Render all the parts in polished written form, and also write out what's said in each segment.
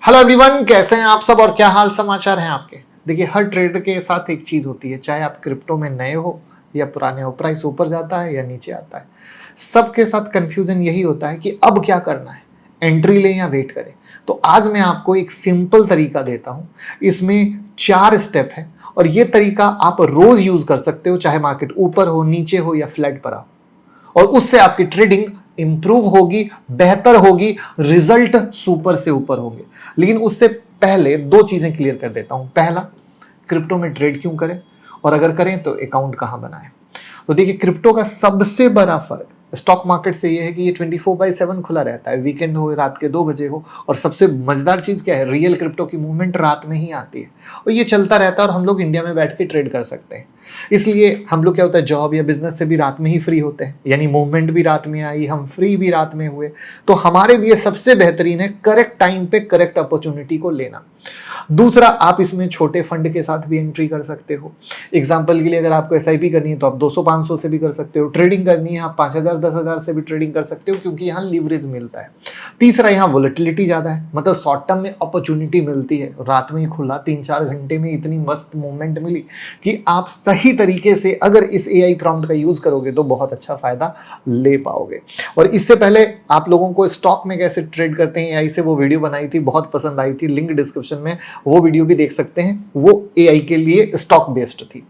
Hello everyone, कैसे हैं आप सब और क्या हाल समाचार हैं आपके। देखिए, हर ट्रेडर के साथ एक चीज होती है, चाहे आप क्रिप्टो में नए हो या पुराने हो, प्राइस ऊपर जाता है या नीचे आता है। सबके साथ कंफ्यूजन यही होता है कि अब क्या करना है, एंट्री लें या वेट करें। तो आज मैं आपको एक सिंपल तरीका देता हूं। इसमें 4 स्टेप है और ये तरीका आप रोज यूज कर सकते हो, चाहे मार्केट ऊपर हो, नीचे हो या फ्लैट पर हो, और उससे आपकी ट्रेडिंग इंप्रूव होगी, बेहतर होगी, रिजल्ट सुपर से ऊपर होंगे। लेकिन उससे पहले 2 चीजें क्लियर कर देता हूं। पहला, क्रिप्टो में ट्रेड क्यों करें, और अगर करें तो अकाउंट कहां बनाएं। तो देखिए, क्रिप्टो का सबसे बड़ा फर्क स्टॉक मार्केट से यह है कि ये 24/7 खुला रहता है, वीकेंड हो, रात के 2 बजे हो। और सबसे मजेदार चीज क्या है, रियल क्रिप्टो की मूवमेंट रात में ही आती है और ये चलता रहता है और हम लोग इंडिया में बैठ के ट्रेड कर सकते हैं। इसलिए हम लोग क्या होता है, जॉब या बिजनेस से भी रात में ही फ्री होते हैं, यानी मूवमेंट भी रात में आई, हम फ्री भी रात में हुए। तो हमारे लिए सबसे बेहतरीन है करेक्ट टाइम पे करेक्ट अपॉर्चुनिटी को लेना। दूसरा, आप इसमें छोटे फंड के साथ भी एंट्री कर सकते हो। एग्जाम्पल के लिए, अगर आपको एसआईपी करनी है तो आप 200-500 से भी कर सकते हो। ट्रेडिंग करनी है, आप 5,000-10,000 से भी ट्रेडिंग कर सकते हो, क्योंकि यहाँ लीवरेज मिलता है। तीसरा, यहाँ वोलेटिलिटी ज्यादा है, मतलब शॉर्ट टर्म में अपॉर्चुनिटी मिलती है। रात में ही खुला, 3-4 घंटे में इतनी मस्त मूवमेंट मिली कि आप सही तरीके से अगर इस एआई प्रॉम्प्ट का यूज करोगे तो बहुत अच्छा फायदा ले पाओगे। और इससे पहले आप लोगों को स्टॉक में कैसे ट्रेड करते हैं एआई से, वो वीडियो बनाई थी, बहुत पसंद आई थी, लिंक डिस्क्रिप्शन में, वो वीडियो भी देख सकते हैं। वो एआई के लिए स्टॉक बेस्ड थी।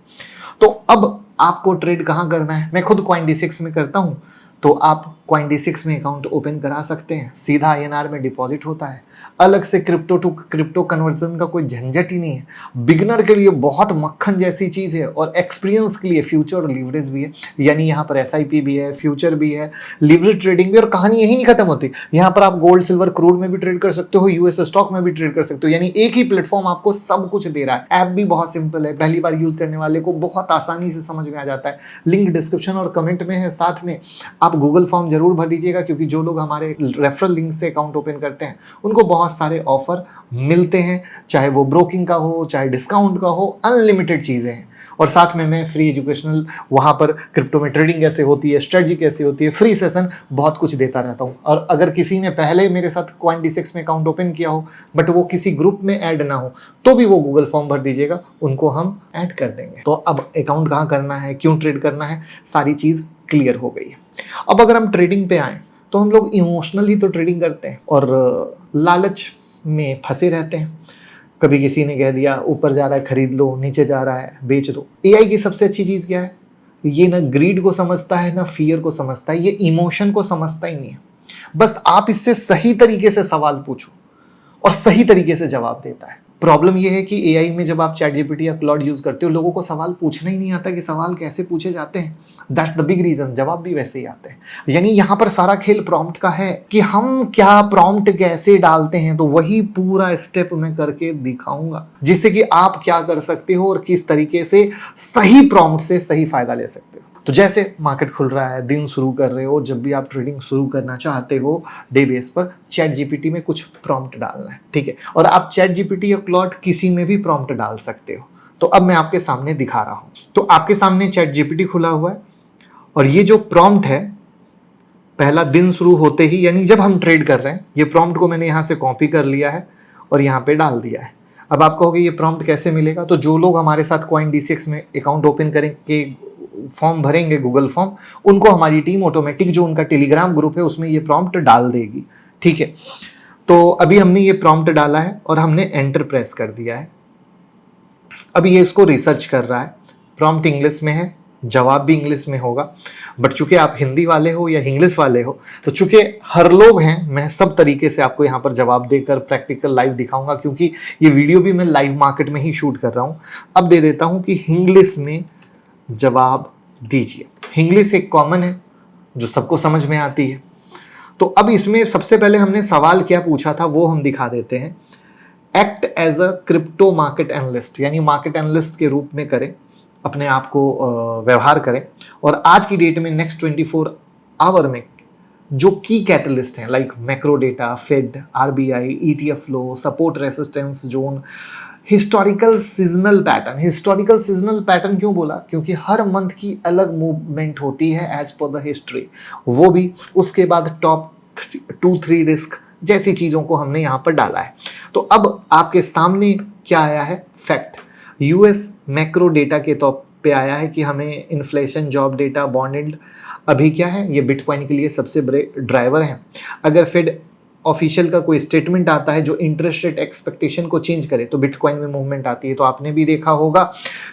तो अब आपको ट्रेड कहां करना है, मैं खुद CoinD6 में करता हूं, तो आप CoinD6 में अकाउंट ओपन करा सकते हैं। सीधा INR में डिपॉजिट होता है, अलग से क्रिप्टो टू क्रिप्टो कन्वर्जन का कोई झंझट ही नहीं है। बिगिनर के लिए बहुत मक्खन जैसी चीज है और एक्सपीरियंस के लिए फ्यूचर और लीवरेज भी है। यानी यहाँ पर SIP भी है, फ्यूचर भी है, लीवरेज ट्रेडिंग भी। और कहानी यही नहीं खत्म होती, यहाँ पर आप गोल्ड, सिल्वर, क्रूड में भी ट्रेड कर सकते हो, यूएस स्टॉक में भी ट्रेड कर सकते हो। यानी एक ही प्लेटफॉर्म आपको सब कुछ दे रहा है। ऐप भी बहुत सिंपल है, पहली बार यूज करने वाले को बहुत आसानी से समझ में आ जाता है। लिंक डिस्क्रिप्शन और कमेंट में है। साथ में आप गूगल फॉर्म जरूर भर दीजिएगा, क्योंकि जो लोग हमारे रेफरल लिंक से अकाउंट ओपन करते हैं उनको बहुत सारे ऑफर मिलते हैं, चाहे वो ब्रोकिंग का हो, चाहे डिस्काउंट का हो, अनलिमिटेड चीजें हैं। और साथ में मैं फ्री एजुकेशनल, वहां पर क्रिप्टो में ट्रेडिंग कैसे होती है, स्ट्रेटजी कैसे होती है, फ्री सेशन बहुत कुछ देता रहता हूं। और अगर किसी ने पहले मेरे साथ CoinD6 में अकाउंट ओपन किया हो बट वो किसी ग्रुप में ऐड ना हो, तो भी वो गूगल फॉर्म भर दीजिएगा, उनको हम ऐड कर देंगे। तो अब अकाउंट कहां करना है, क्यों ट्रेड करना है, सारी चीज क्लियर हो गई है। अब अगर हम ट्रेडिंग पे आए तो हम लोग इमोशनली तो ट्रेडिंग करते हैं और लालच में फंसे रहते हैं। कभी किसी ने कह दिया ऊपर जा रहा है खरीद लो, नीचे जा रहा है बेच दो। एआई की सबसे अच्छी चीज क्या है, ये ना ग्रीड को समझता है ना फियर को समझता है, ये इमोशन को समझता ही नहीं है। बस आप इससे सही तरीके से सवाल पूछो और सही तरीके से जवाब देता है। प्रॉब्लम यह है कि एआई में जब आप ChatGPT या क्लॉड यूज करते हो, लोगों को सवाल पूछना ही नहीं आता कि सवाल कैसे पूछे जाते हैं। दैट्स द बिग रीजन, जवाब भी वैसे ही आते हैं। यानी यहाँ पर सारा खेल प्रॉम्प्ट का है कि हम क्या प्रॉम्प्ट कैसे डालते हैं। तो वही पूरा स्टेप मैं करके दिखाऊंगा, जिससे कि आप क्या कर सकते हो और किस तरीके से सही प्रॉम्प्ट से सही फायदा ले सकते हो। तो जैसे मार्केट खुल रहा है, दिन शुरू कर रहे हो, जब भी आप ट्रेडिंग शुरू करना चाहते हो डे बेस पर, ChatGPT में कुछ प्रॉम्प्ट डालना है, ठीक है। और आप ChatGPT या क्लॉड किसी में भी प्रॉम्प्ट डाल सकते हो। तो अब मैं आपके सामने दिखा रहा हूं। तो आपके सामने ChatGPT खुला हुआ है और ये जो प्रॉम्प्ट है, पहला दिन शुरू होते ही, यानी जब हम ट्रेड कर रहे हैं, ये प्रॉम्प्ट को मैंने यहां से कॉपी कर लिया है और यहाँ पे डाल दिया है। अब आप कहोगे ये प्रॉम्प्ट कैसे मिलेगा, तो जो लोग हमारे साथ CoinD6 में अकाउंट ओपन करेंगे, फॉर्म भरेंगे गूगल फॉर्म, उनको हमारी टीम ऑटोमेटिक, जो उनका टेलीग्राम ग्रुप है, उसमें ये प्रॉम्प्ट डाल देगी, ठीक है। तो अभी हमने ये प्रॉम्प्ट डाला है और हमने एंटर प्रेस कर दिया है। अभी ये इसको रिसर्च कर रहा है। प्रॉम्प्ट इंग्लिश में है, जवाब भी इंग्लिश में होगा, बट चूंकि आप हिंदी वाले हो या इंग्लिश वाले हो, तो चूंकि हर लोग हैं, मैं सब तरीके से आपको यहाँ पर जवाब देकर प्रैक्टिकल लाइव दिखाऊंगा, क्योंकि ये वीडियो भी मैं लाइव मार्केट में ही शूट कर रहा हूँ। अब दे देता हूँ कि इंग्लिश में जवाब दीजिए। इंग्लिश एक कॉमन है जो सबको समझ में आती है। तो अब इसमें सबसे पहले हमने सवाल क्या पूछा था वो हम दिखा देते हैं। Act as a crypto market analyst, यानी मार्केट एनालिस्ट के रूप में करें, अपने आप को व्यवहार करें। और आज की डेट में नेक्स्ट 24 आवर में जो की कैटलिस्ट हैं, like macro data, Fed, RBI, ETF flow, support resistance zone, historical seasonal pattern. Historical seasonal pattern क्यों बोला, क्योंकि हर मंथ की अलग मूवमेंट होती है एज पर द हिस्ट्री, वो भी। उसके बाद टॉप 2-3 रिस्क जैसी चीज़ों को हमने यहाँ पर डाला है। तो अब आपके सामने क्या आया है, फैक्ट। यूएस मैक्रो डेटा के तौर पे आया है कि हमें inflation, job data, bond yield अभी क्या है, ये बिटकॉइन के लिए सबसे बड़े ड्राइवर हैं। अगर फेड ऑफिशियल का कोई स्टेटमेंट आता है जो इंटरेस्ट रेट एक्सपेक्टेशन को चेंज करे तो बिटकॉइन में मूवमेंट आती है। तो आपने भी देखा होगा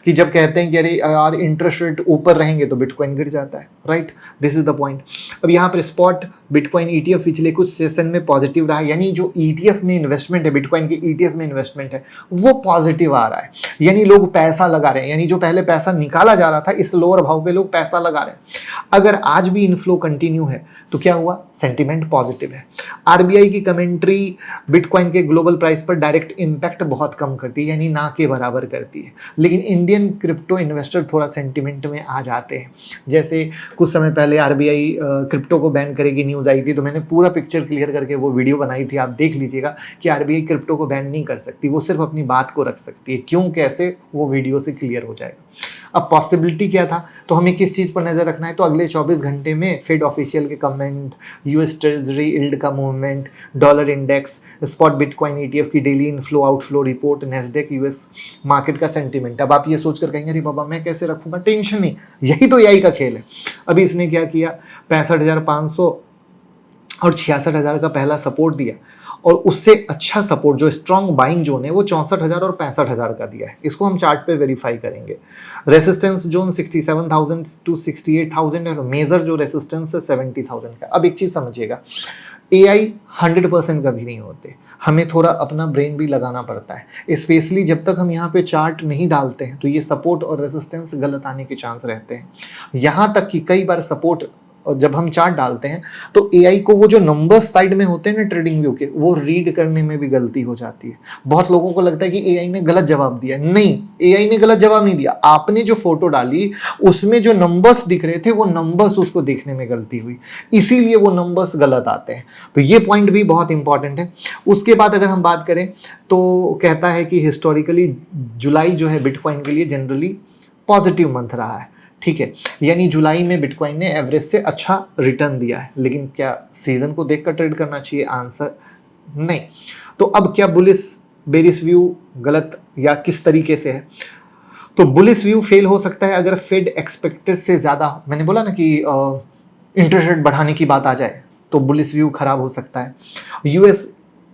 कि जब कहते हैं कि अरे यार इंटरेस्ट रेट ऊपर रहेंगे तो बिटकॉइन गिर जाता है, right. This is the point. अब यहाँ पर स्पॉट बिटकॉइन ईटीएफ पिछले कुछ सेशन में पॉजिटिव रहा, यानी जो ईटीएफ में इन्वेस्टमेंट है, बिटकॉइन के ईटीएफ में इन्वेस्टमेंट है वो पॉजिटिव आ रहा है, यानी लोग पैसा लगा रहे हैं, यानी जो पहले पैसा निकाला जा रहा था इस लोअर भाव पे लोग पैसा लगा रहे हैं। अगर आज भी इनफ्लो कंटिन्यू है तो क्या हुआ, सेंटिमेंट पॉजिटिव है। आरबीआई की कमेंट्री बिटकॉइन के ग्लोबल प्राइस पर डायरेक्ट इंपैक्ट बहुत कम करती है, यानी ना के बराबर करती है, लेकिन इंडियन क्रिप्टो इन्वेस्टर थोड़ा सेंटिमेंट में आ जाते हैं। जैसे कुछ समय पहले आरबीआई क्रिप्टो को बैन करेगी न्यूज़ आई थी, तो मैंने पूरा पिक्चर क्लियर करके वो वीडियो बनाई थी, आप देख लीजिएगा कि आरबीआई क्रिप्टो को बैन नहीं कर सकती, वो सिर्फ अपनी बात को रख सकती है। क्यों, कैसे, वो वीडियो से क्लियर हो जाएगा। अब पॉसिबिलिटी क्या था, तो हमें किस चीज़ पर नज़र रखना है, तो अगले 24 घंटे में फेड ऑफिशियल के कमेंट, यूएस ट्रेजरी यील्ड का movement, dollar index, spot bitcoin ETF की daily inflow outflow report, Nasdaq US market का सेंटीमेंट। अब आप ये सोचकर कहेंगे अरे बाबा मैं कैसे रखूँगा, टेंशन नहीं, यही तो एआई का खेल है। अभी इसने क्या किया, 65,500 और 66,000 का पहला सपोर्ट दिया, और उससे अच्छा सपोर्ट जो स्ट्रॉन्ग बाइंग जोन है वो 64,000 और 65,000 का दिया है। इसको हम चार्ट पे वेरीफाई करेंगे। रेसिस्टेंस जोन 67,000 टू 68,000 और मेजर जो रेसिस्टेंस है 70,000 का। अब एक चीज़ समझिएगा, एआई 100% कभी नहीं होते, हमें थोड़ा अपना ब्रेन भी लगाना पड़ता है। स्पेशली जब तक हम यहाँ पे चार्ट नहीं डालते हैं तो ये सपोर्ट और रेसिस्टेंस गलत आने के चांस रहते हैं। यहाँ तक कि कई बार सपोर्ट और जब हम चार्ट डालते हैं तो एआई को वो जो नंबर्स साइड में होते हैं ना ट्रेडिंग व्यू के, वो रीड करने में भी गलती हो जाती है। बहुत लोगों को लगता है कि एआई ने गलत जवाब दिया, नहीं, एआई ने गलत जवाब नहीं दिया, आपने जो फोटो डाली उसमें जो नंबर्स दिख रहे थे वो नंबर्स उसको देखने में गलती हुई, इसीलिए वो नंबर्स गलत आते हैं। तो ये पॉइंट भी बहुत इंपॉर्टेंट है। उसके बाद अगर हम बात करें तो कहता है कि हिस्टोरिकली जुलाई जो है बिटकॉइन के लिए जनरली पॉजिटिव मंथ रहा है, ठीक है, यानी जुलाई में बिटकॉइन ने एवरेज से अच्छा रिटर्न दिया है। लेकिन क्या सीजन को देखकर ट्रेड करना चाहिए, आंसर नहीं। तो अब क्या बुलिश बेरिश व्यू गलत या किस तरीके से है, तो बुलिश व्यू फेल हो सकता है अगर फेड एक्सपेक्टेड से ज़्यादा, मैंने बोला ना कि इंटरेस्ट रेट बढ़ाने की बात आ जाए तो बुलिश व्यू खराब हो सकता है। यूएस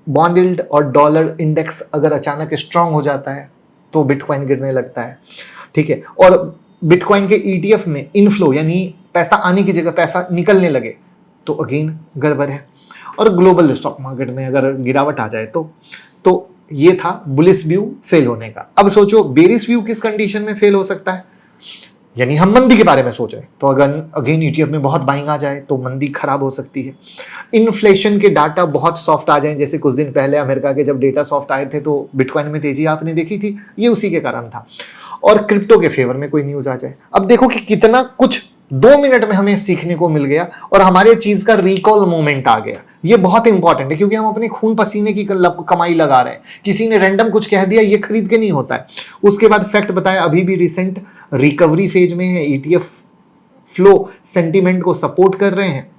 बॉन्ड यील्ड और डॉलर इंडेक्स अगर अचानक स्ट्रांग हो जाता है तो बिटकॉइन गिरने लगता है, ठीक है। और बिटकॉइन के ईटीएफ में इनफ्लो यानी पैसा आने की जगह पैसा निकलने लगे तो अगेन गड़बड़ है। और ग्लोबल स्टॉक मार्केट में अगर गिरावट आ जाए तो ये था बुलिश व्यू फेल होने का। अब सोचो बेरिश व्यू किस कंडीशन में फेल हो सकता है, यानी हम मंदी के बारे में सोच रहे हैं तो अगर अगेन ईटीएफ में बहुत बाइंग आ जाए तो मंदी खराब हो सकती है। इन्फ्लेशन के डाटा बहुत सॉफ्ट आ जाए, जैसे कुछ दिन पहले अमेरिका के जब डेटा सॉफ्ट आए थे तो बिटकॉइन में तेजी आपने देखी थी, ये उसी के कारण था। और क्रिप्टो के फेवर में कोई न्यूज आ जाए। अब देखो कि कितना कुछ 2 मिनट में हमें सीखने को मिल गया और हमारे चीज का रिकॉल मोमेंट आ गया। ये बहुत इंपॉर्टेंट है क्योंकि हम अपने खून पसीने की कमाई लगा रहे हैं, किसी ने रैंडम कुछ कह दिया ये खरीद के नहीं होता है। उसके बाद फैक्ट बताया, अभी भी रिसेंट रिकवरी फेज में है, ईटीएफ फ्लो सेंटीमेंट को सपोर्ट कर रहे हैं।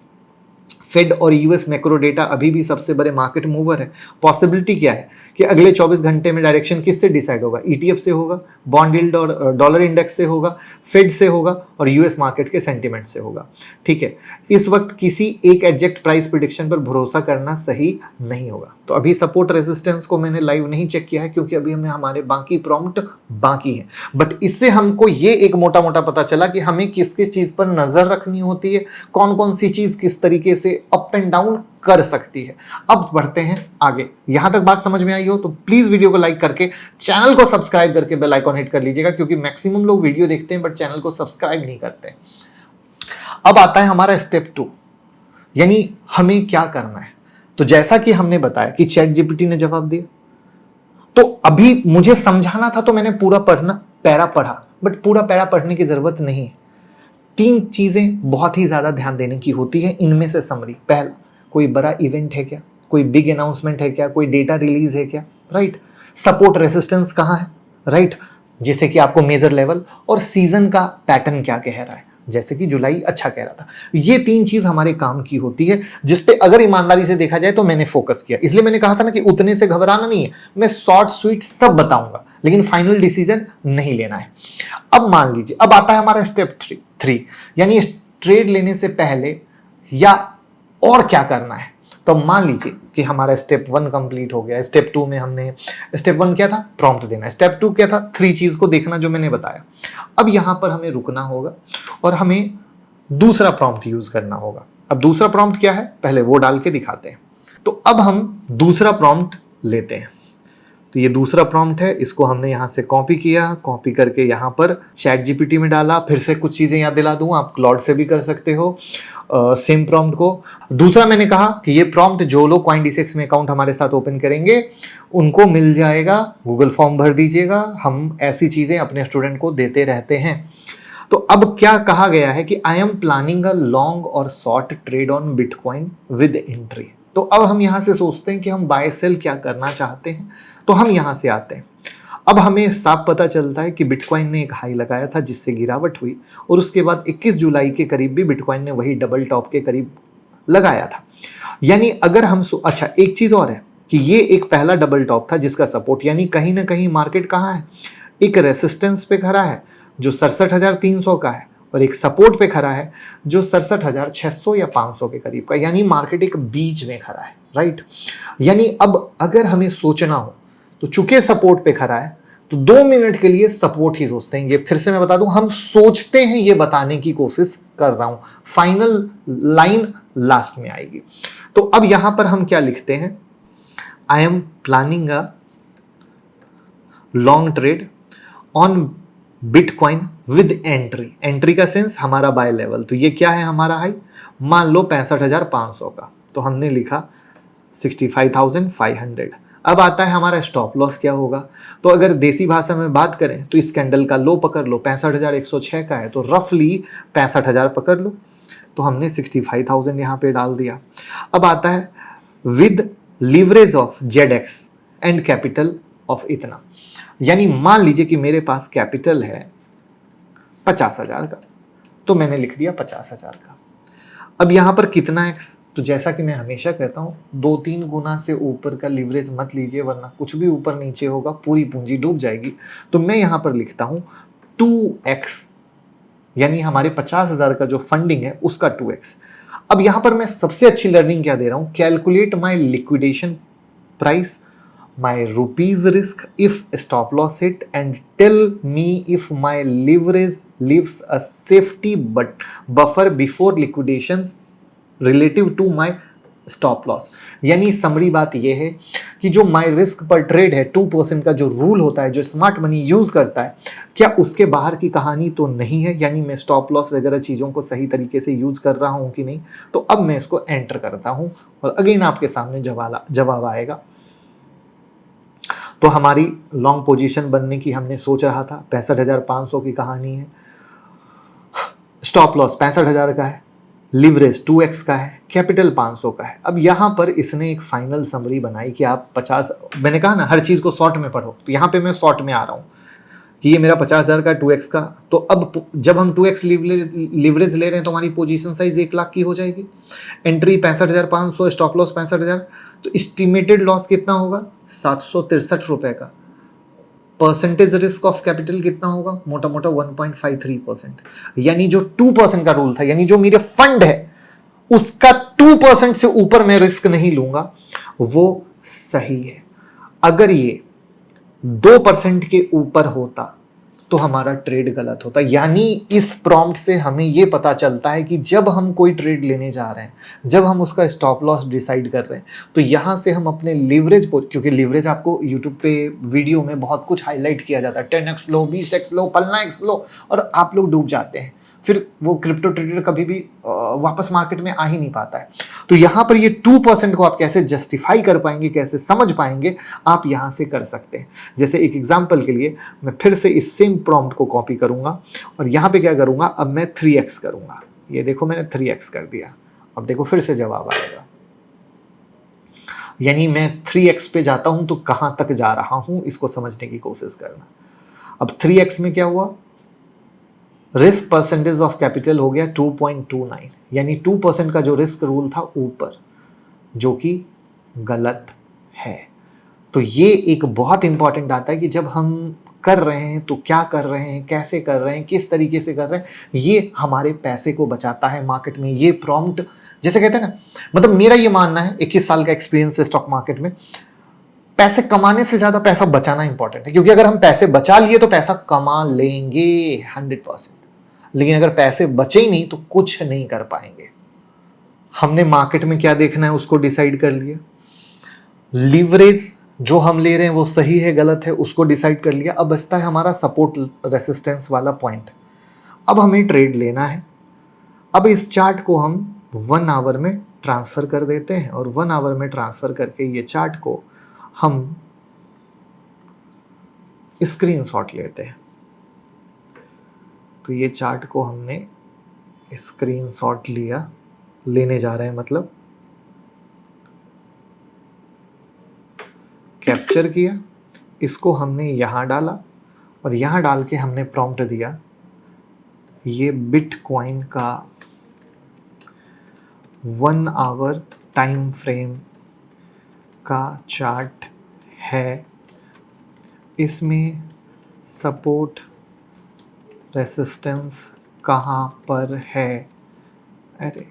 फेड और यूएस मैक्रो डेटा अभी भी सबसे बड़े मार्केट मूवर है। पॉसिबिलिटी क्या है कि अगले 24 घंटे में डायरेक्शन किससे डिसाइड होगा, ईटीएफ से होगा, बॉन्ड यील्ड और डॉलर इंडेक्स से होगा, फेड से होगा और यूएस मार्केट के सेंटीमेंट से होगा, ठीक है। इस वक्त किसी एक एग्जैक्ट प्राइस प्रेडिक्शन पर भरोसा करना सही नहीं होगा। तो अभी सपोर्ट रेजिस्टेंस को मैंने लाइव नहीं चेक किया है क्योंकि अभी हमें हमारे बाकी प्रॉम्प्ट बाकी है, बट इससे हमको ये एक मोटा मोटा पता चला कि हमें किस किस चीज पर नजर रखनी होती है, कौन कौन सी चीज किस तरीके से अप एंड डाउन कर सकती है। अब बढ़ते हैं आगे। यहां तक बात समझ में आई हो तो प्लीज वीडियो को लाइक करके चैनल को सब्सक्राइब करके बेल आइकॉन हिट कर लीजिएगा, क्योंकि मैक्सिमम लोग वीडियो देखते हैं बट चैनल को सब्सक्राइब नहीं करते। अब आता है हमारा स्टेप 2, यानी हमें क्या करना है। तो जैसा कि हमने बताया कि चैट जीपीटी ने जवाब दिया, तो अभी मुझे समझाना था तो मैंने पूरा पैरा पढ़ा, बट पूरा पैरा पढ़ने की जरूरत नहीं है। 3 चीजें बहुत ही ज्यादा ध्यान देने की होती है, इनमें से समरी। पहला, कोई बड़ा इवेंट है क्या, कोई बिग अनाउंसमेंट है क्या, कोई डेटा रिलीज है क्या, राइट। सपोर्ट रेसिस्टेंस कहाँ है, राइट, जिससे कि आपको मेजर लेवल और सीजन का पैटर्न क्या कह रहा है, जैसे कि जुलाई अच्छा कह रहा था। ये 3 चीज हमारे काम की होती है, जिसपे अगर ईमानदारी से देखा जाए तो मैंने फोकस किया। इसलिए मैंने कहा था ना कि उतने से घबराना नहीं है, मैं शॉर्ट स्वीट सब बताऊंगा, लेकिन फाइनल डिसीजन नहीं लेना है। अब मान लीजिए, अब आता है हमारा स्टेप 3, यानी ट्रेड लेने से पहले या और क्या करना है। तो मान लीजिए कि हमारा स्टेप 1 कंप्लीट हो गया। स्टेप 2 में हमने, स्टेप 1 क्या था, प्रॉम्प्ट देना। स्टेप 2 क्या था, 3 चीज को देखना जो मैंने बताया। अब यहां पर हमें रुकना होगा और हमें दूसरा प्रॉम्प्ट यूज करना होगा। अब दूसरा प्रॉम्प्ट क्या है, पहले वो डाल के दिखाते हैं। तो अब हम दूसरा प्रॉम्प्ट लेते हैं। तो ये दूसरा प्रॉम्प्ट है, इसको हमने यहां से कॉपी किया, कॉपी करके यहां पर चैट जीपीटी में डाला। फिर से कुछ चीजें याद दिला दूं, आप क्लॉड से भी कर सकते हो सेम प्रॉम्प्ट को। दूसरा मैंने कहा कि ये प्रॉम्प्ट जो लोग Coindesk में अकाउंट हमारे साथ ओपन करेंगे उनको मिल जाएगा, गूगल फॉर्म भर दीजिएगा। हम ऐसी चीजें अपने स्टूडेंट को देते रहते हैं। तो अब क्या कहा गया है कि I am planning a long और short trade on bitcoin with entry. तो अब हम यहां से सोचते हैं कि हम बाय सेल क्या करना चाहते हैं, तो हम यहां से आते हैं। अब हमें साफ पता चलता है कि बिटकॉइन ने एक हाई लगाया था जिससे गिरावट हुई, और उसके बाद 21 जुलाई के करीब भी बिटकॉइन ने वही डबल टॉप के करीब लगाया था। यानी अगर हम अच्छा, एक चीज और है कि ये एक पहला डबल टॉप था जिसका सपोर्ट, यानी कहीं ना कहीं मार्केट कहाँ है, एक रेसिस्टेंस पे खड़ा है जो 67,300 का है, और एक सपोर्ट पे खड़ा है जो 67,600 या 500 के करीब का। यानी मार्केट एक बीच में खड़ा है, राइट। यानी अब अगर हमें सोचना हो तो चूंकि सपोर्ट पे खड़ा है तो 2 मिनट के लिए सपोर्ट ही सोचते हैं। ये फिर से मैं बता दूं, हम सोचते हैं, ये बताने की कोशिश कर रहा हूं, फाइनल लाइन लास्ट में आएगी। तो अब यहां पर हम क्या लिखते हैं, आई am planning a long trade on bitcoin with entry. Entry का सेंस हमारा बाय लेवल। तो ये क्या है हमारा हाई, मान लो 65,500 का, तो हमने लिखा 65,500। अब आता है हमारा स्टॉप लॉस क्या होगा। तो अगर देसी भाषा में बात करें तो इस कैंडल का लो पकड़ लो, 65,106 का है, तो रफली 65,000 पकड़ लो। तो हमने 65,000 यहाँ पे डाल दिया। अब आता है with leverage of ZX and capital of इतना। यानी मान लीजिए कि मेरे पास कैपिटल है 50,000 का, तो मैंने लिख दिया 50,000 का। अब यहां पर कितना एक्स, तो जैसा कि मैं हमेशा कहता हूं, 2-3 गुना से ऊपर का लीवरेज मत लीजिए, वरना कुछ भी ऊपर नीचे होगा पूरी पूंजी डूब जाएगी। तो मैं यहां पर लिखता हूं 2x, यानी हमारे 50,000 का जो फंडिंग है उसका 2x। अब यहां पर मैं सबसे अच्छी लर्निंग क्या दे रहा हूं, calculate my liquidation price, my rupees risk if stop loss hit, and tell me if my leverage leaves a safety buffer before liquidation relative to my stop loss। यानी समरी बात यह है कि जो माई रिस्क पर ट्रेड है 2% का जो रूल होता है, जो स्मार्ट मनी यूज करता है, क्या उसके बाहर की कहानी तो नहीं है, यानी मैं स्टॉप लॉस वगैरह चीजों को सही तरीके से यूज कर रहा हूं कि नहीं। तो अब मैं इसको एंटर करता हूं और अगेन आपके सामने जवाब आएगा। तो हमारी लॉन्ग पोजीशन बनने की हमने सोच रहा था, 65,500 की कहानी है, स्टॉप लॉस 65,000 का है, लिवरेज 2x का है, कैपिटल 500 का है। अब यहां पर इसने एक फाइनल समरी बनाई कि आप 50, मैंने कहा ना हर चीज को शॉर्ट में पढ़ो, तो यहां पे मैं शॉर्ट में आ रहा हूं कि ये मेरा 50,000 का 2x का। तो अब जब हम 2x लिवरेज ले रहे हैं तो हमारी पोजीशन साइज 1 लाख की हो जाएगी, एंट्री 65,500, स्टॉप लॉस 65,000, तो एस्टिमेटेड लॉस कितना होगा, 763 रुपए का। परसेंटेज रिस्क ऑफ कैपिटल कितना होगा, मोटा मोटा 1.53%। यानी जो 2% का रूल था, यानी जो मेरे फंड है उसका 2% से ऊपर मैं रिस्क नहीं लूंगा, वो सही है। अगर ये 2% के ऊपर होता तो हमारा ट्रेड गलत होता। यानी इस प्रॉम्प्ट से हमें यह पता चलता है कि जब हम कोई ट्रेड लेने जा रहे हैं, जब हम उसका स्टॉप लॉस डिसाइड कर रहे हैं, तो यहां से हम अपने लीवरेज, क्योंकि लीवरेज आपको यूट्यूब पे वीडियो में बहुत कुछ हाईलाइट किया जाता है, 10x लो, 20x लो, फलना x लो, और आप लोग डूब जाते हैं। फिर वो क्रिप्टो ट्रेडर कभी भी वापस मार्केट में आ ही नहीं पाता है। तो यहां पर ये 2% को आप कैसे जस्टिफाई कर पाएंगे, कैसे समझ पाएंगे, आप यहां से कर सकते हैं। जैसे एक एग्जांपल के लिए मैं फिर से इस सेम प्रॉम्प्ट को कॉपी करूंगा और यहां पे क्या करूंगा, अब मैं 3x करूंगा। ये देखो मैंने 3x कर दिया। अब देखो फिर से जवाब आएगा, यानी मैं 3x पे जाता हूं तो कहां तक जा रहा हूं, इसको समझने की कोशिश करना। अब 3x में क्या हुआ, रिस्क परसेंटेज ऑफ कैपिटल हो गया 2.29, यानी 2% का जो रिस्क रूल था ऊपर, जो कि गलत है। तो ये एक बहुत इंपॉर्टेंट आता है कि जब हम कर रहे हैं तो क्या कर रहे हैं, कैसे कर रहे हैं, किस तरीके से कर रहे हैं, ये हमारे पैसे को बचाता है मार्केट में। ये प्रॉम्प्ट, जैसे कहते हैं ना, मतलब मेरा ये मानना है, 21 साल का एक्सपीरियंस है स्टॉक मार्केट में, पैसे कमाने से ज्यादा पैसा बचाना इंपॉर्टेंट है, क्योंकि अगर हम पैसे बचा लिए तो पैसा कमा लेंगे 100%, लेकिन अगर पैसे बचे ही नहीं तो कुछ नहीं कर पाएंगे। हमने मार्केट में क्या देखना है उसको डिसाइड कर लिया, लीवरेज जो हम ले रहे हैं वो सही है गलत है उसको डिसाइड कर लिया। अब बचता है हमारा सपोर्ट रेसिस्टेंस वाला पॉइंट। अब हमें ट्रेड लेना है। अब इस चार्ट को हम 1 आवर में ट्रांसफर कर देते हैं, और 1 आवर में ट्रांसफर करके ये चार्ट को हम स्क्रीनशॉट लेते हैं। तो ये चार्ट को हमने स्क्रीनशॉट लिया, लेने जा रहे हैं मतलब कैप्चर किया, इसको हमने यहाँ डाला और यहाँ डाल के हमने प्रॉम्प्ट दिया, ये बिटकॉइन का 1 आवर टाइम फ्रेम का चार्ट है, इसमें सपोर्ट रेसिस्टेंस कहाँ पर है। अरे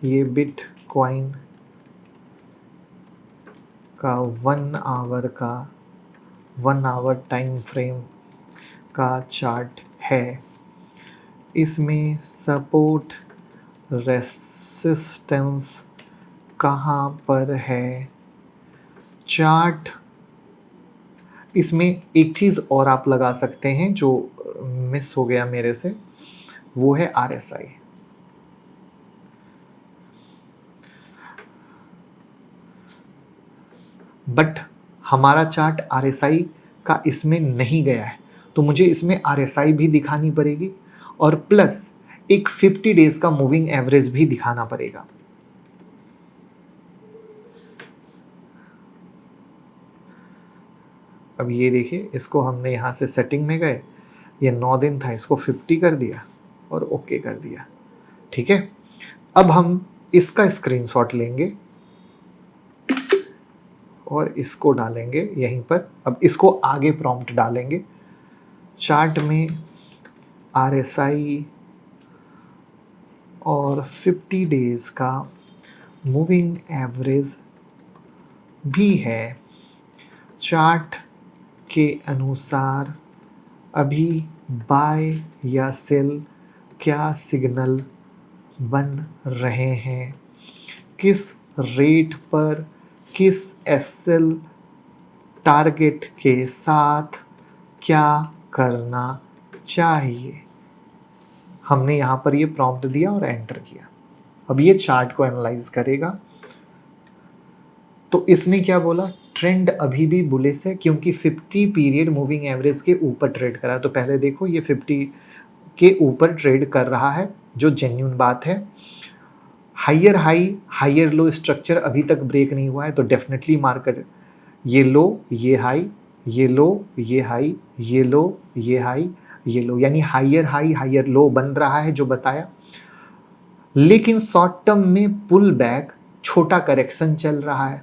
ये बिटकॉइन का 1 आवर टाइम फ्रेम का चार्ट है, इसमें सपोर्ट रेसिस्टेंस कहाँ पर है। चार्ट, इसमें एक चीज़ और आप लगा सकते हैं जो मिस हो गया मेरे से, वो है RSI। बट हमारा चार्ट RSI का इसमें नहीं गया है, तो मुझे इसमें RSI भी दिखानी पड़ेगी और प्लस एक 50 डेज का मूविंग एवरेज भी दिखाना पड़ेगा। अब ये देखिए, इसको हमने यहाँ से सेटिंग में गए, ये 9 दिन था, इसको 50 कर दिया और ओके कर दिया। ठीक है, अब हम इसका स्क्रीनशॉट लेंगे और इसको डालेंगे यहीं पर। अब इसको आगे प्रॉम्प्ट डालेंगे, चार्ट में RSI और 50 डेज का मूविंग एवरेज भी है। चार्ट के अनुसार अभी बाय या सेल क्या सिग्नल बन रहे हैं, किस रेट पर, किस SL टारगेट के साथ क्या करना चाहिए। हमने यहाँ पर ये प्रॉम्प्ट दिया और एंटर किया। अब ये चार्ट को एनालाइज करेगा, तो इसने क्या बोला, ट्रेंड अभी भी बुलिश है क्योंकि 50 पीरियड मूविंग एवरेज के ऊपर ट्रेड करा है। तो पहले देखो ये 50 के ऊपर ट्रेड कर रहा है, जो जेन्युइन बात है। Higher high higher low structure अभी तक ब्रेक नहीं हुआ है, तो डेफिनेटली मार्केट ये लो ये हाई, ये लो ये हाई, ये लो ये हाई, ये लो, यानी हायर हाई हायर लो बन रहा है जो बताया। लेकिन शॉर्ट टर्म में पुल बैक, छोटा करेक्शन चल रहा है,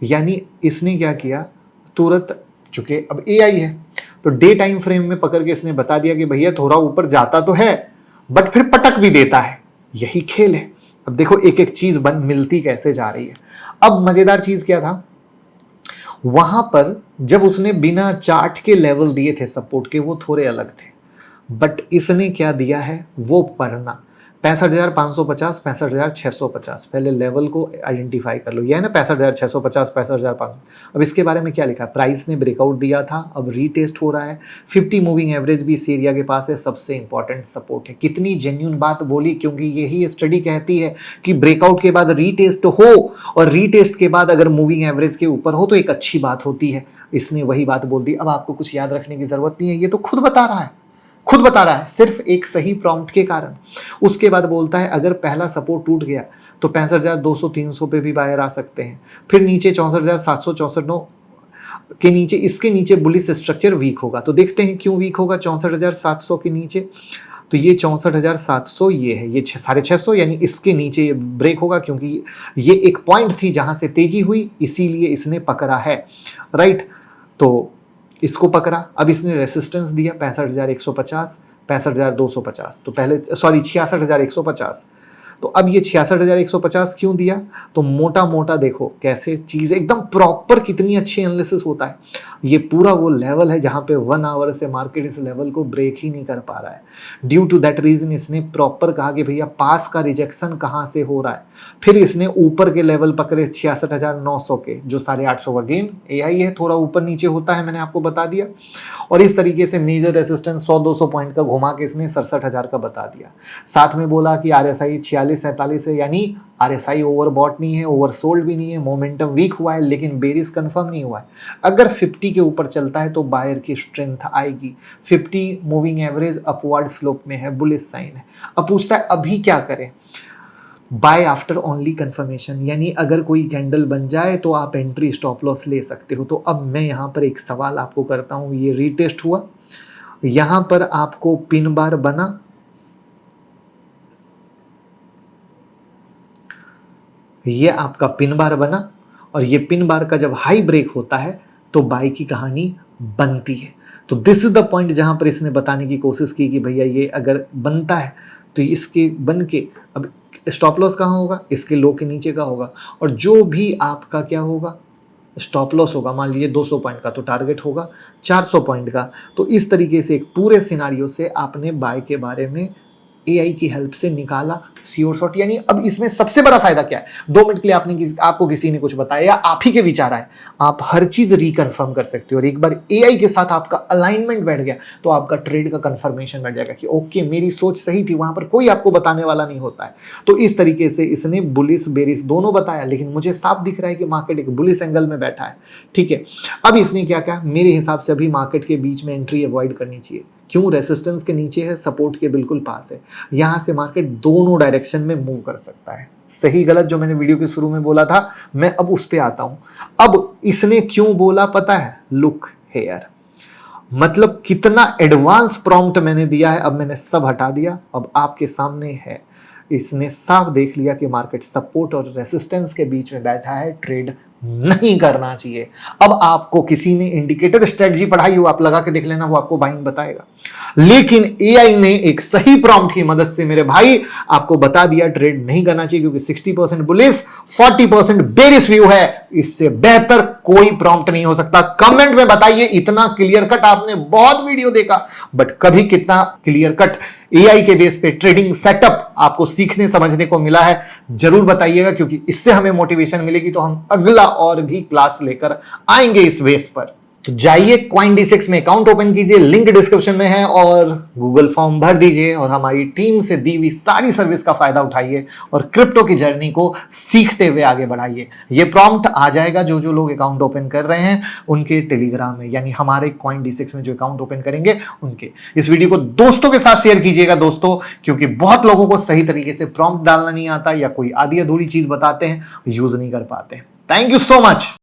यानी इसने क्या किया, तुरंत, चूंकि अब AI है तो डे टाइम फ्रेम में पकड़ के इसने बता दिया कि भैया थोड़ा ऊपर जाता तो है बट फिर पटक भी देता है। यही खेल है। अब देखो एक एक चीज बन मिलती कैसे जा रही है। अब मजेदार चीज क्या था, वहां पर जब उसने बिना चार्ट के लेवल दिए थे सपोर्ट के, वो थोड़े अलग थे, बट इसने क्या दिया है वो पढ़ना। 65,550, 65,650, पहले लेवल को आइडेंटिफाई कर लो। यह है ना 65,650, 65,500। अब इसके बारे में क्या लिखा है, प्राइस ने ब्रेकआउट दिया था, अब रीटेस्ट हो रहा है। 50 मूविंग एवरेज भी इस एरिया के पास है, सबसे इंपॉर्टेंट सपोर्ट है। कितनी जेन्युइन बात बोली, क्योंकि यही स्टडी कहती है कि ब्रेकआउट के बाद रीटेस्ट हो, और रीटेस्ट के बाद अगर मूविंग एवरेज के ऊपर हो तो एक अच्छी बात होती है। इसने वही बात बोल दी। अब आपको कुछ याद रखने की जरूरत नहीं है, ये तो खुद बता रहा है, खुद बता रहा है, सिर्फ एक सही प्रॉम्प्ट के कारण। उसके बाद बोलता है अगर पहला सपोर्ट टूट गया तो 65,200, 300 पे भी बायर आ सकते हैं, फिर नीचे 64,700, 64,900, के नीचे, इसके नीचे बुलिश स्ट्रक्चर वीक होगा। तो देखते हैं क्यों वीक होगा 64,700 के नीचे। तो ये 64,700 ये है, ये 650, यानी इसके नीचे ये ब्रेक होगा, क्योंकि ये एक पॉइंट थी जहां से तेजी हुई, इसीलिए इसने पकड़ा है, राइट। तो इसको पकड़ा, अब इसने रेसिस्टेंस दिया 65,150, 65,250, तो पहले 66,150। तो अब ये 66,150 क्यों दिया? तो मोटा मोटा देखो कैसे चीज एकदम प्रॉपर, कितनी अच्छी एनालिसिस होता है। ये पूरा वो लेवल है जहां पे 1 आवर से मार्केट इस लेवल को ब्रेक ही नहीं कर पा रहा है। ड्यू टू दैट रीजन इसने प्रॉपर कहा कि भैया पास का रिजेक्शन कहां से हो रहा है। फिर इसने ऊपर के लेवल पकड़े 66,900 के, जो 850 का गेन एआई है, थोड़ा ऊपर नीचे होता है, मैंने आपको बता दिया। और इस तरीके से मेजर रेसिस्टेंस 100-200 पॉइंट का घुमा के इसने 67,000 का बता दिया। साथ में बोला कि आरएसआई 46-47 है, यानी आरएसआई ओवरबॉट नहीं है, ओवरसोल्ड भी नहीं है, मोमेंटम वीक हुआ है लेकिन बेरिश कंफर्म नहीं हुआ है। अगर 50 के ऊपर चलता है तो बायर की स्ट्रेंथ आएगी। 50 मूविंग एवरेज अपवर्ड स्लोप में है, बुलिश साइन है। अब पूछता है अभी क्या करें? बाय आफ्टर ओनली कंफर्मेशन, यानी अगर कोई कैंडल बन जाए तो आप एंट्री स्टॉप लॉस ले सकते हो। तो अब मैं यहां पर एक सवाल आपको करता हूं, ये रीटेस्ट हुआ, यहां पर आपको पिन बार बना, ये आपका पिन बार बना, और ये पिन बार का जब हाई ब्रेक होता है तो बाय की कहानी बनती है। तो दिस इज द पॉइंट जहां पर इसने बताने की कोशिश की कि भैया ये अगर बनता है तो इसके बन के अब स्टॉप लॉस कहाँ होगा? इसके लो के नीचे का होगा। और जो भी आपका क्या होगा, स्टॉप लॉस होगा, मान लीजिए 200 पॉइंट का, तो टारगेट होगा 400 पॉइंट का। तो इस तरीके से एक पूरे सिनारियो से आपने बाय के बारे में एआई की हेल्प से निकाला श्योर शॉट। यानी अब इसमें सबसे बड़ा फायदा क्या है? 2 मिनट के लिए आपको किसी ने कुछ बताया या आप ही के विचार आए, आप हर चीज रिकन्फर्म कर सकते हो। और एक बार एआई के साथ आपका अलाइनमेंट बैठ गया तो आपका ट्रेड का कंफर्मेशन बैठ जाएगा कि ओके मेरी सोच सही थी, वहां पर कोई आपको बताने वाला नहीं होता है। तो इस तरीके से इसने बुलिश बेरिश दोनों बताया, लेकिन मुझे साफ दिख रहा है कि मार्केट एक बुलिश एंगल में बैठा है, ठीक है। अब इसने क्या कहा, मेरे हिसाब से अभी मार्केट के बीच में एंट्री अवॉइड करनी चाहिए। क्यों? रेसिस्टेंस के नीचे है, सपोर्ट के बिल्कुल पास है, यहां से मार्केट दोनों डायरेक्शन में मूव कर सकता है। सही गलत जो मैंने वीडियो के शुरू में बोला था, मैं अब उस पे आता हूं। अब इसने क्यों बोला पता है? लुक हेयर, मतलब कितना एडवांस प्रॉम्प्ट मैंने दिया है। अब मैंने सब हटा दिया, अब आपके सामने है। इसने साफ देख लिया कि मार्केट सपोर्ट और रेसिस्टेंस के बीच में बैठा है, ट्रेड नहीं करना चाहिए। अब आपको किसी ने इंडिकेटर स्ट्रेटजी पढ़ाई हो, आप लगा के देख लेना, वो आपको बाइंग बताएगा। लेकिन एआई ने एक सही प्रॉम्प्ट की मदद से मेरे भाई आपको बता दिया ट्रेड नहीं करना चाहिए, क्योंकि 60% बुलिश 40% बेरिश व्यू है। इससे बेहतर कोई प्रॉम्प्ट नहीं हो सकता। कमेंट में बताइए, इतना क्लियर कट आपने बहुत वीडियो देखा, बट कभी कितना क्लियर कट एआई के बेस पे ट्रेडिंग सेटअप आपको सीखने समझने को मिला है, जरूर बताइएगा, क्योंकि इससे हमें मोटिवेशन मिलेगी तो हम अगला और भी क्लास लेकर आएंगे इस बेस पर। तो जाइए CoinD6 में अकाउंट ओपन कीजिए, लिंक डिस्क्रिप्शन में है, और गूगल फॉर्म भर दीजिए और हमारी टीम से दी हुई सारी सर्विस का फायदा उठाइए और क्रिप्टो की जर्नी को सीखते हुए आगे बढ़ाइए। ये प्रॉम्प्ट आ जाएगा जो लोग अकाउंट ओपन कर रहे हैं उनके टेलीग्राम में, यानी हमारे CoinD6 में जो अकाउंट ओपन करेंगे उनके। इस वीडियो को दोस्तों के साथ शेयर कीजिएगा दोस्तों, क्योंकि बहुत लोगों को सही तरीके से प्रॉम्प्ट डालना नहीं आता, या कोई आधी अधूरी चीज बताते हैं, यूज नहीं कर पाते हैं। Thank you so much.